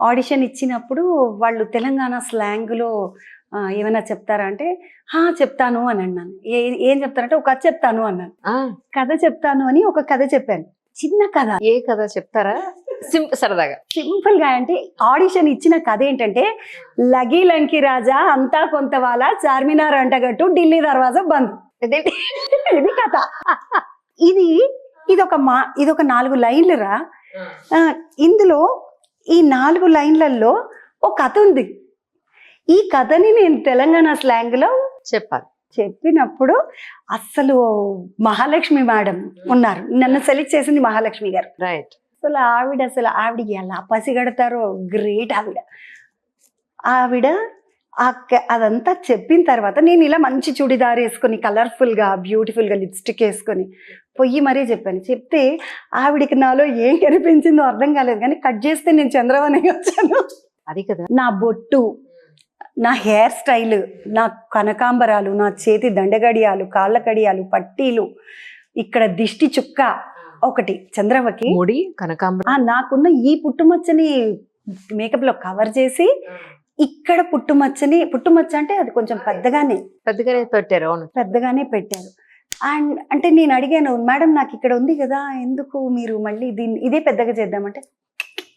Audition ఇచ్చినప్పుడు వాళ్ళు తెలంగాణ స్లాంగ్‌లో ఏమైనా చెప్తారా అంటే, "ఆ! చెప్తాను" అని అన్నాను. ఏం చెప్తారంటే, "ఒక కథ చెప్తాను" అన్నాను. ఆ! కథ చెప్తాను అని ఒక కథ చెప్పాను. చిన్న కథ. ఏ కథ చెప్తారా? సరదాగా. సింపుల్‌గా అంటే ఆడిషన్ ఇచ్చిన కథ ఏంటంటే, 'లగీ లంకీ రాజా అంతా కొంతవాల చార్మినార్ అంటగట్టు ఢిల్లీ దర్వాజా బంద్' అదేంటి? ఇది కథ. ఇది ఇదొక 4 లైన్లురా. ఇందులో ఈ 4 లైన్‌లలో ఒక కథ ఉంది. ఈ కథని నేను తెలంగాణ స్లాంగ్‌లో చెప్పాలి. చెప్పినప్పుడు అస్సలు మహాలక్ష్మి మేడం ఉన్నారు. నన్ను సెలెక్ట్ చేసింది మహాలక్ష్మి గారు. రైట్. ఆవిడ ఎలా పసిగడతారో గ్రేట్ ఆవిడ. ఆవిడ అదంతా చెప్పిన తర్వాత నేను ఇలా మంచి చుడిదార్ వేసుకొని కలర్ఫుల్‌గా, బ్యూటిఫుల్‌గా లిప్‌స్టిక్ వేసుకొని పొయ్యి మరీ చెప్పాను. చెప్తే ఆవిడకి నాలో ఏం కనిపించిందో అర్థం కాలేదు కానీ కట్ చేస్తే నేను చంద్రవని వచ్చాను. అది కదా. నా బొట్టు, నా హెయిర్ స్టైల్, నా కనకాంబరాలు, నా చేతి దండగడియాలు, కాళ్ళ కడియాలు, పట్టీలు, ఇక్కడ దిష్టి చుక్క ఒకటి చంద్రవకి, ముడి, కనకాంబరం. నాకున్న ఈ పుట్టుమచ్చని మేకప్ లో కవర్ చేసి ఇక్కడ పుట్టుమచ్చ అంటే అది కొంచెం పెద్దగానే పెట్టారు. అవును, పెద్దగానే పెట్టారు. అండ్ అంటే నేను అడిగాను, మేడం నాకు ఇక్కడ ఉంది కదా, ఎందుకు మీరు మళ్ళీ ఇదే పెద్దగా చేద్దామంటే,